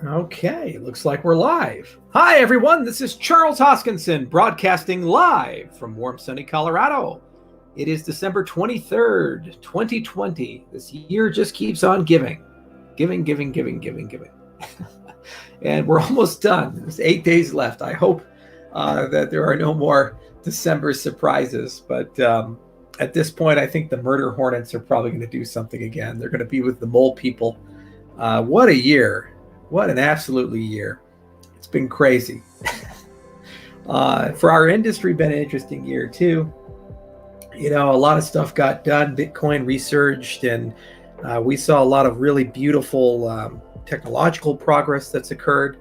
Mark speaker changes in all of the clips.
Speaker 1: Okay, looks like we're live. Hi, everyone. This is Charles Hoskinson broadcasting live from warm, sunny Colorado. It is December 23rd, 2020. This year just keeps on giving. Giving. And we're almost done. There's 8 days left. I hope that there are no more December surprises. But at this point, I think the murder hornets are probably going to do something again. They're going to be with the mole people. What a year. What an absolutely year. It's been crazy. For our industry, been an interesting year too. You know, a lot of stuff got done. Bitcoin resurged, and we saw a lot of really beautiful technological progress that's occurred.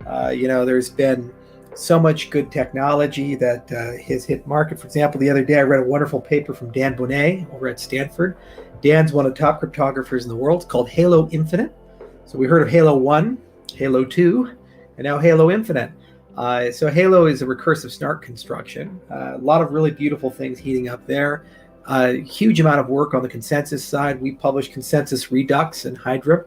Speaker 1: There's been so much good technology that has hit market. For example, the other day I read a wonderful paper from Dan Bonnet over at Stanford. Dan's one of the top cryptographers in the world. It's called Halo Infinite. So we heard of Halo 1, Halo 2, and now Halo Infinite. So Halo is a recursive snark construction. A lot of really beautiful things heating up there. Huge amount of work on the consensus side. We published Consensus Redux and Hydra.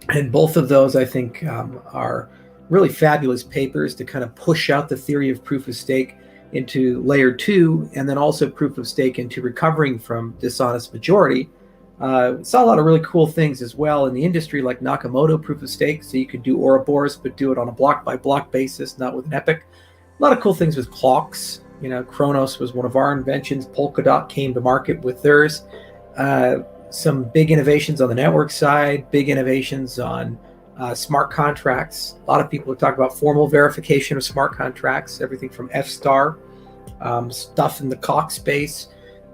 Speaker 1: And both of those, I think, are really fabulous papers to kind of push out the theory of proof of stake into layer 2, and then also proof of stake into recovering from dishonest majority. Saw a lot of really cool things as well in the industry, like Nakamoto proof of stake. So you could do Ouroboros, but do it on a block by block basis, not with an epoch. A lot of cool things with clocks. You know, Chronos was one of our inventions. Polkadot came to market with theirs. Some big innovations on the network side, big innovations on smart contracts. A lot of people are talking about formal verification of smart contracts, everything from F-star, stuff in the Cox space.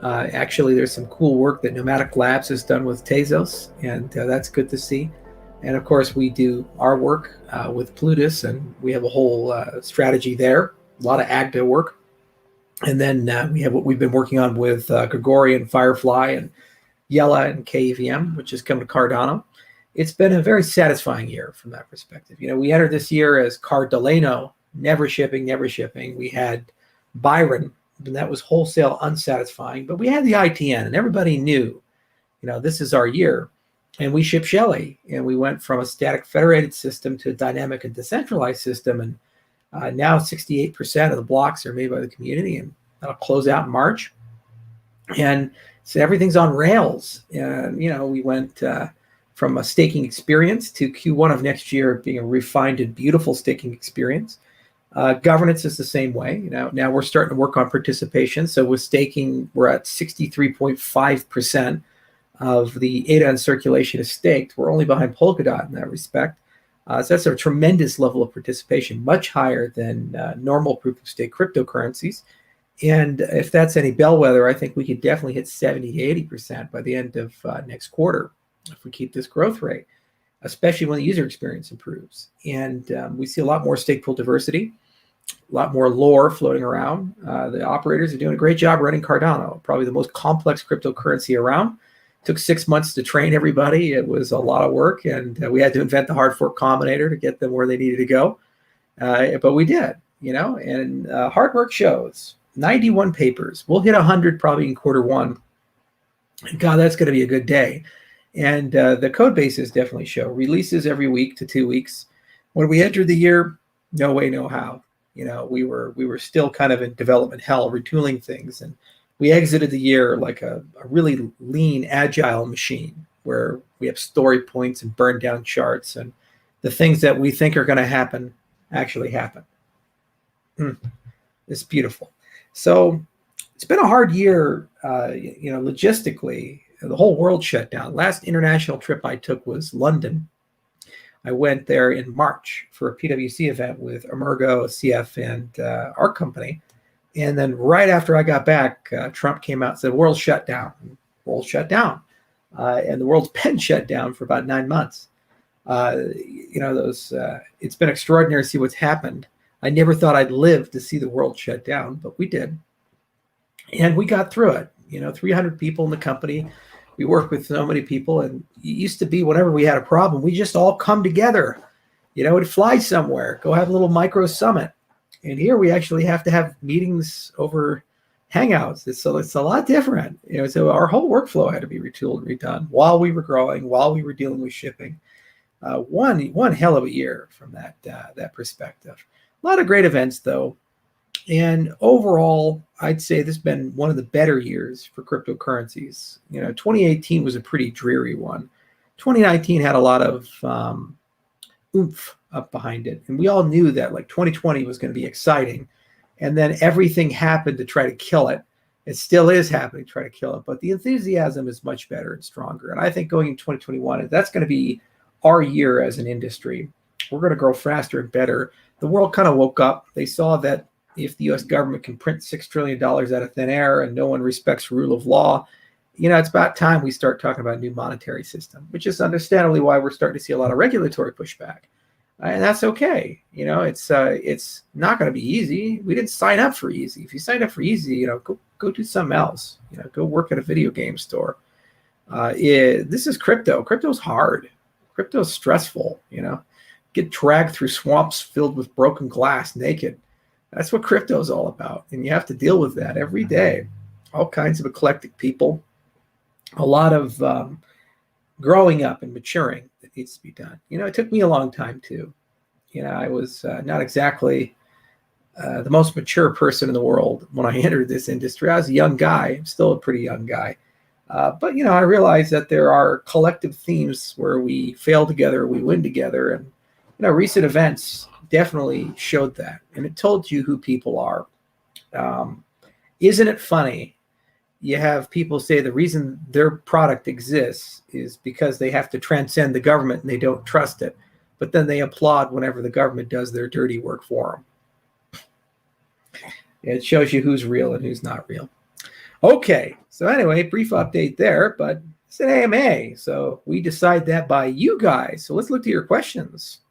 Speaker 1: Actually, there's some cool work that Nomadic Labs has done with Tezos, and that's good to see. And of course, we do our work with Plutus, and we have a whole strategy there, a lot of AGDA work. And then we have what we've been working on with Gregorian, Firefly, and Yella and KEVM, which has come to Cardano. It's been a very satisfying year from that perspective. You know, we entered this year as Cardaleno, never shipping. We had Byron, and that was wholesale unsatisfying, but we had the ITN, and everybody knew, you know, this is our year. And we shipped Shelley, and we went from a static federated system to a dynamic and decentralized system. And now 68% of the blocks are made by the community, and that'll close out in March. And so everything's on rails. And, you know, we went from a staking experience to Q1 of next year being a refined and beautiful staking experience. Governance is the same way. You know, now we're starting to work on participation. So with staking, we're at 63.5% of the ADA in circulation is staked. We're only behind Polkadot in that respect. So that's a tremendous level of participation, much higher than normal proof of stake cryptocurrencies. And if that's any bellwether, I think we could definitely hit 70 to 80% by the end of next quarter if we keep this growth rate, especially when the user experience improves. And we see a lot more stake pool diversity, a lot more lore floating around. The operators are doing a great job running Cardano, probably the most complex cryptocurrency around. Took 6 months to train everybody. It was a lot of work, and we had to invent the hard fork combinator to get them where they needed to go. But we did, you know, and hard work shows. 91 papers. We'll hit 100 probably in Q1. God, that's going to be a good day. And the code bases definitely show releases every week to 2 weeks. When we entered the year, no way, no how. You know, we were still kind of in development hell, retooling things, and we exited the year like a really lean, agile machine where we have story points and burn down charts, and the things that we think are going to happen actually happen. It's beautiful. So it's been a hard year, you know, logistically. The whole world shut down. Last international trip I took was London. I went there in March for a PwC event with Emergo, CF, and our company. And then right after I got back, Trump came out and said, world shut down. World shut down. And the world's been shut down for about 9 months. You know, it's been extraordinary to see what's happened. I never thought I'd live to see the world shut down, but we did. And we got through it. You know, 300 people in the company. We work with so many people, and it used to be whenever we had a problem, we just all come together. You know, we'd fly somewhere, go have a little micro summit. And here we actually have to have meetings over Hangouts. It's a lot different. You know, so our whole workflow had to be retooled, redone while we were growing, while we were dealing with shipping. One hell of a year from that perspective. A lot of great events though, and overall, I'd say this has been one of the better years for cryptocurrencies. 2018 was a pretty dreary one. 2019 had a lot of oomph up behind it, and we all knew that like 2020 was going to be exciting, and then everything happened to try to kill it. It still is happening to try to kill it, but the enthusiasm is much better and stronger. And I think going into 2021, that's going to be our year as an industry. We're going to grow faster and better. The world kind of woke up. They saw that if the U.S. government can print $6 trillion out of thin air and no one respects rule of law, it's about time we start talking about a new monetary system, which is understandably why we're starting to see a lot of regulatory pushback. And that's okay. It's not going to be easy. We didn't sign up for easy. If you signed up for easy, go do something else. Go work at a video game store. This is crypto. Crypto's hard. Crypto's stressful. Get dragged through swamps filled with broken glass naked. That's what crypto is all about, and you have to deal with that every day. All kinds of eclectic people. A lot of growing up and maturing that needs to be done. It took me a long time too. I was not exactly the most mature person in the world when I entered this industry. I was a young guy. I'm still a pretty young guy. But I realized that there are collective themes where we fail together, we win together. And, recent events definitely showed that. And it told you who people are. Isn't it funny? You have people say the reason their product exists is because they have to transcend the government and they don't trust it. But then they applaud whenever the government does their dirty work for them. It shows you who's real and who's not real. Okay, so anyway, brief update there, but it's an AMA. So we decide that by you guys. So let's look to your questions.